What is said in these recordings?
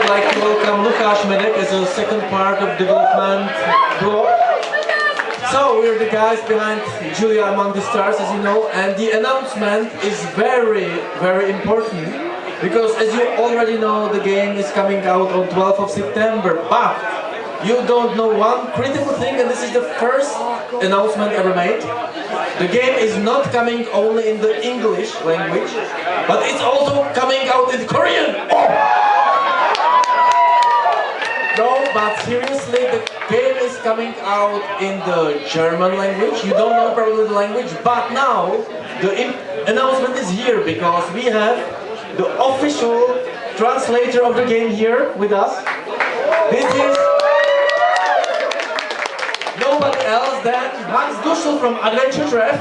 would like to welcome Lukáš Medek as a second part of development block. So we're the guys behind J.U.L.I.A Among the Stars, as you know, and the announcement is very, very important because, as you already know, the game is coming out on 12th of September, but you don't know one critical thing, and this is the first announcement ever made. The game is not coming only in the English language, but it's also coming out in Korean! Oh! No, but seriously, the game is coming out in the German language. You don't know probably the language, but now the announcement is here because we have the official translator of the game here with us. This is nobody else than Hans Duschel from Adventure-Treff,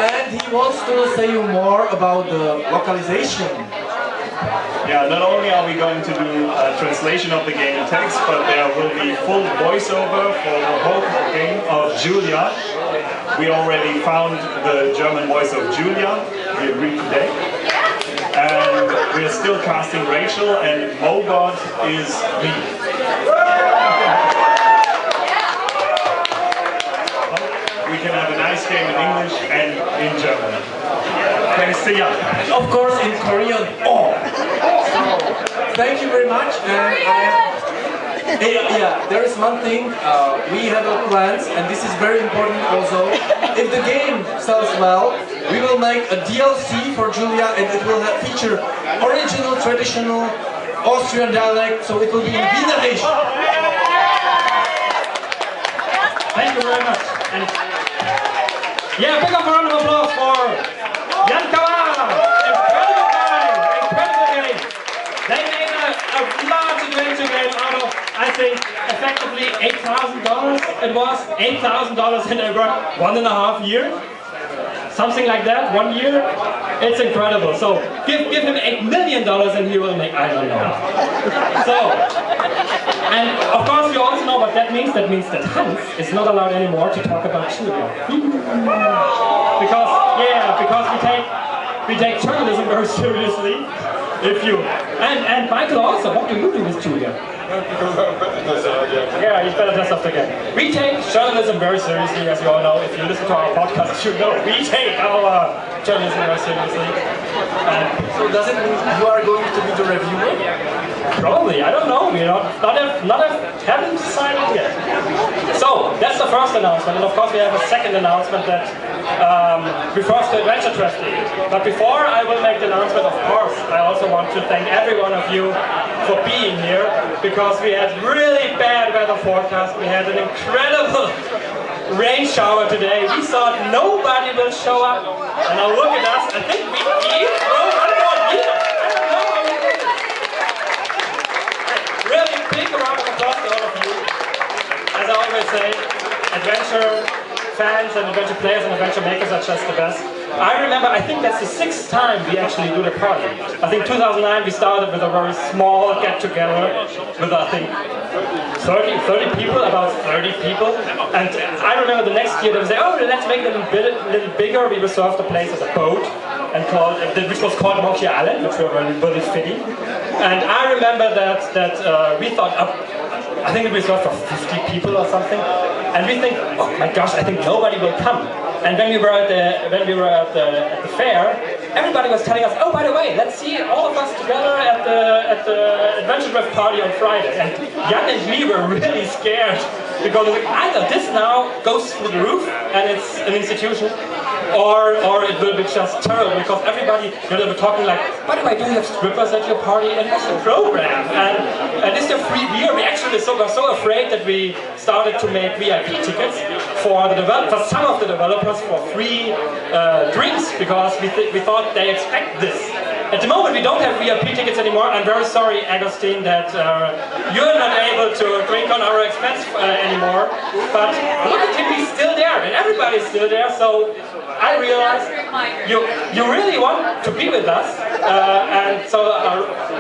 and he wants to say you more about the localization. Yeah, not only are we going to do a translation of the game in text, but there will be full voiceover for the whole game of J.U.L.I.A. We already found the German voice of Julia, we agreed today. And we are still casting Rachel, and Mogod is me. We can have a nice game in English and in German. Thanks to Jan. Of course in Korean. Oh! So, thank you very much. And yeah, there is one thing, we have our plans, and this is very important also. If the game sells well, we will make a DLC for J.U.L.I.A and it will feature original, traditional Austrian dialect, so it will be in Wienerisch. Thank you very much. And yeah, big up a round of applause for Jan Kawa! Incredible game! Incredible game! They made a large adventure game out of, I think, effectively $8,000. It was $8,000 in about 1.5 years. Something like that, 1 year. It's incredible. So give him $8 million and he will make, I don't know. So, and of course you also know what that means. That means that Hans is not allowed anymore to talk about J.U.L.I.A. Because we take journalism very seriously. If you and Michael also, what do you do with J.U.L.I.A? Yeah, you better dress up again. We take journalism very seriously, as you all know. If you listen to our podcast, you know we take our journalism very seriously. So does it mean you are going to be the reviewer? Probably, I don't know. We haven't decided yet. So that's the first announcement, and of course we have a second announcement that refers to Adventure-Treff Party. But before I will make the announcement, of course, I also want to thank every one of you for being here, because we had really bad weather forecast. We had an incredible rain shower today. We thought nobody will show up, and now look at us. I think we eat. Really big round of applause to all of you. As I always say, adventure fans and adventure players and adventure makers are just the best. I remember, I think that's the 6th time we actually do the party. I think 2009 we started with a very small get-together with, I think, 30 people, about 30 people. And I remember the next year they would say, oh, let's make it a little bigger. We reserved the place as a boat, and which was called Monkey Island, which were really fitting. And I remember that we thought, I think it was for 50 people or something. And we think, oh my gosh, I think nobody will come. And when we were at the fair, everybody was telling us, oh, by the way, let's see all of us together at the Adventure-Treff Party on Friday. And Jan and me were really scared because either this now goes through the roof and it's an institution, or it will be just terrible because everybody, they were talking like, by the way, do you have strippers at your party? And what's the program? And is there free beer? We actually were so afraid that we started to make VIP tickets for some of the developers for free drinks, because we thought they expect this. At the moment we don't have VIP tickets anymore. I'm very sorry, Agustin, that you're not able to drink on our expense anymore. But look at him, he's still there, and everybody's still there. So I realized you really want to be with us, and so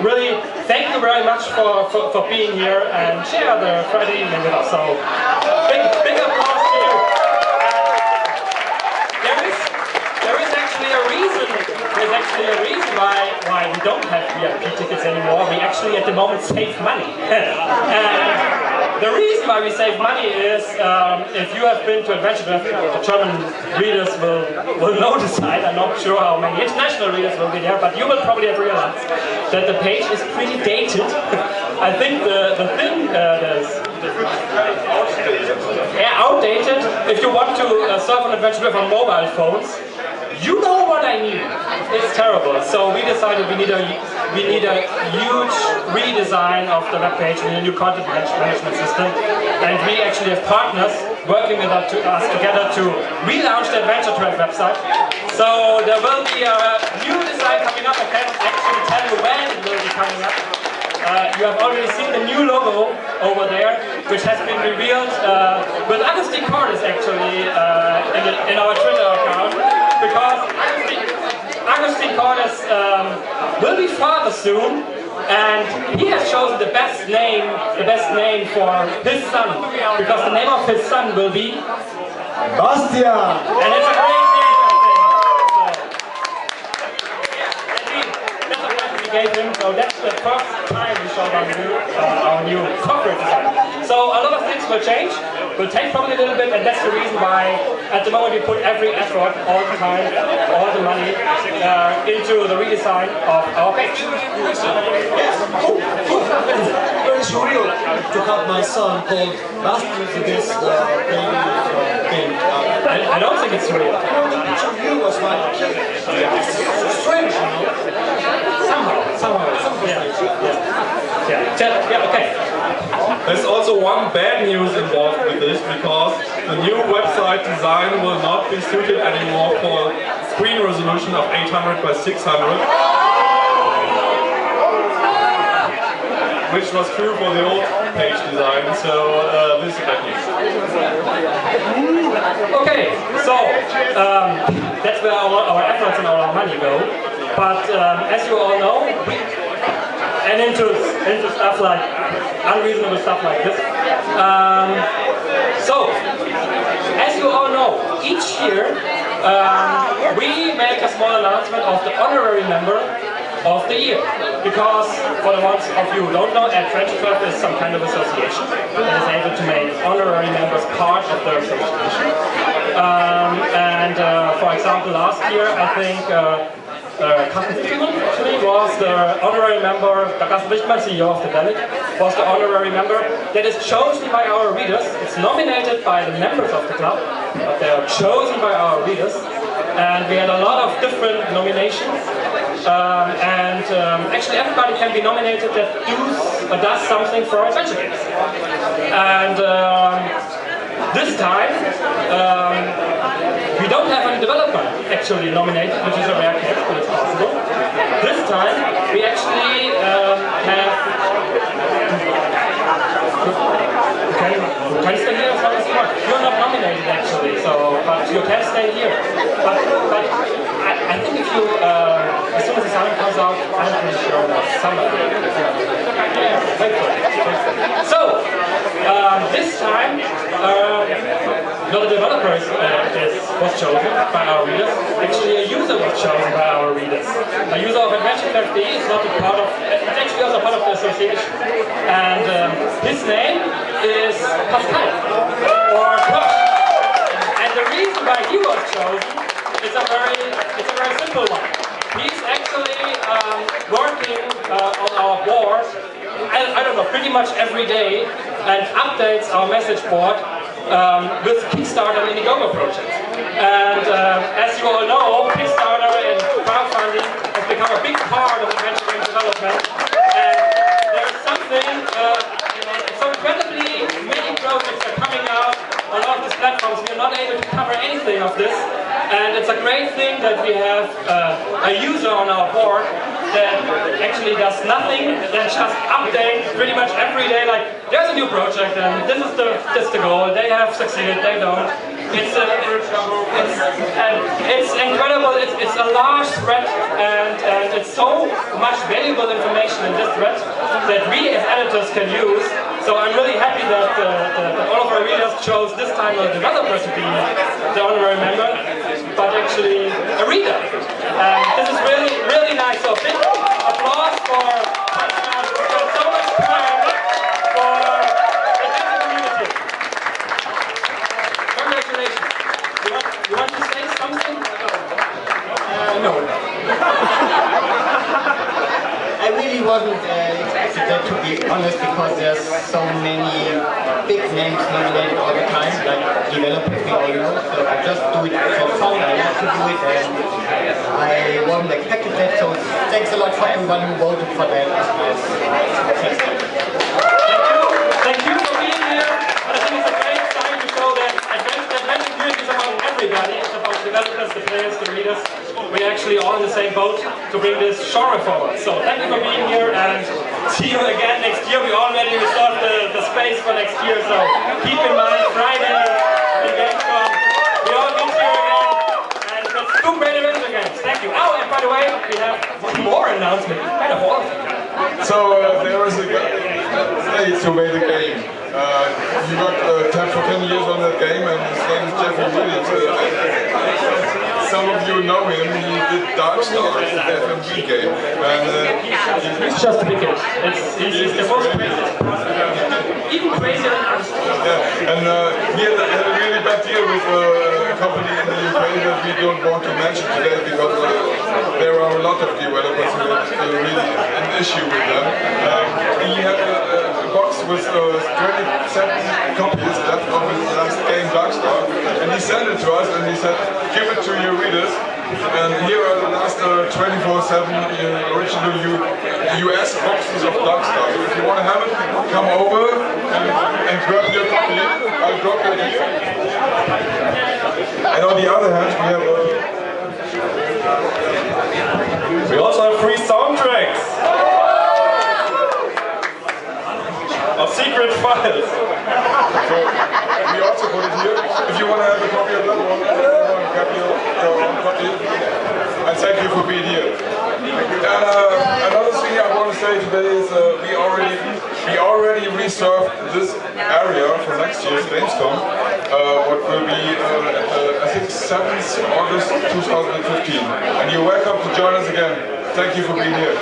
really thank you very much for being here and share the Friday evening with us. So big applause to you. There is actually a reason why we don't have VIP tickets anymore. We actually at the moment save money. And the reason why we save money is, if you have been to Adventure-Treff, the German readers will know the site. I'm not sure how many international readers will be there, but you will probably have realized that the page is pretty dated. I think the thing outdated. If you want to surf on Adventure-Treff on mobile phones, you know what I mean. It's terrible. So we decided we need a huge redesign of the web page. We need a new content management system, and we actually have partners working with us together to relaunch the Adventure-Treff website. So there will be a new design coming up. I can't actually tell you when it will be coming up. You have already seen the new logo over there, which has been revealed with Agustin Cordes actually in our Twitter account, because Agustin Cordes will be father soon, and he has chosen the best name for his son, because the name of his son will be Bastian. And it's a great name, I think. So, gave him, so that's the first time we showed our new corporate design. So a lot of things will change, will take probably a little bit, and that's the reason why at the moment we put every effort, all the time, all the money into the redesign of our page. Very surreal to have my son called Bastian to this baby thing. I don't think it's real. The picture of you was like, it's strange, you know? Somehow. Yeah, okay. There's also one bad news involved with this, because the new website design will not be suited anymore for screen resolution of 800 by 600, which was true for the old page design, so this is bad news. Okay, so that's where our efforts and our money go. But as you all know, and into stuff like unreasonable stuff like this. So, as you all know, each year we make a small announcement of the honorary member of the year. Because for the ones of you who don't know, Adventure-Treff is some kind of association that is able to make honorary members part of their association. For example, last year I think Carsten Wichmann actually was the honorary member, Carsten Wichmann, CEO of the J.U.L.I.A, was the honorary member that is chosen by our readers. It's nominated by the members of the club, but they are chosen by our readers. And we had a lot of different nominations. Actually everybody can be nominated that does something for adventure games. And this time, we don't have any developer actually nominated, which is a rare case, but it's possible. This time, we actually have... Can you stay here as long as you want? You're not nominated actually, but you can stay here. But I think if you, as soon as the sign comes out, I'm pretty sure that somebody... So, this time, not a developer was chosen by our readers. Actually, a user was chosen by our readers. A user of Adventure-Treff is not a part of. It's actually also part of the association. And his name is Pascal or Koch. And the reason why he was chosen is a very simple one. He's actually working on our board. I don't know, pretty much every day, and updates our message board with Kickstarter and Indiegogo projects. And as you all know, Kickstarter and crowdfunding has become a big part of adventure game development. And there's something, so incredibly many projects are coming out on all of these platforms. We are not able to cover anything of this. And it's a great thing that we have a user on our board that actually does nothing than just update pretty much every day, like there's a new project and this is the goal, they have succeeded, they don't. It's incredible, it's a large thread, and it's so much valuable information in this thread that we as editors can use. So I'm really happy that all of our readers chose this time a developer to be the honorary member, but actually a reader. This is really, really nice. So big applause for Podcast who spent so much time for the community. Congratulations. You want to say something? No. I really wasn't expecting that, to be honest, because there's so many big names nominated all the time, like developers we all know. So I just do it for fun. I love to do it, and I wasn't expecting that. So thanks a lot for everyone who voted for that. Thank you for being here. And I think it's a great sign to show that Adventure community is about everybody. It's about developers, the players, the readers. We're actually all in the same boat to bring this genre forward. So thank you for being here, and see you again next year. We already reserved the space for next year, so keep in mind Friday in Gamescom. We all meet here again, and let's do great adventure games. Thank you. Oh, and by the way, we have one more announcement. Kind of all of you. So there is a guy to make the game. He worked for 10 years on that game, and his name is J.U.L.I.A. Some of you know him. He did Dark Star, the FMV game, and It's just a big game. He's the most crazy. Even crazier than us. yeah, and he had a really bad deal with a company in the UK that we don't want to mention today because there are a lot of developers who had really an issue with them. He had a box with 27 copies left of his last game, Dark Star, and he sent it to us and he said, give it to your readers. And here are the last 24/7 original US boxes of Dark Star. So if you want to have it, come over and grab your copy. I'll drop it here. And on the other hand, we have We also have free soundtracks of secret files. So we also put it here. If you want to have a copy of that one, grab your own copy. And thank you for being here. Another thing I want to say today is we already reserved this area for next year's Gamescom. What will be I think 7th August 2015. And you're welcome to join us again. Thank you for being here.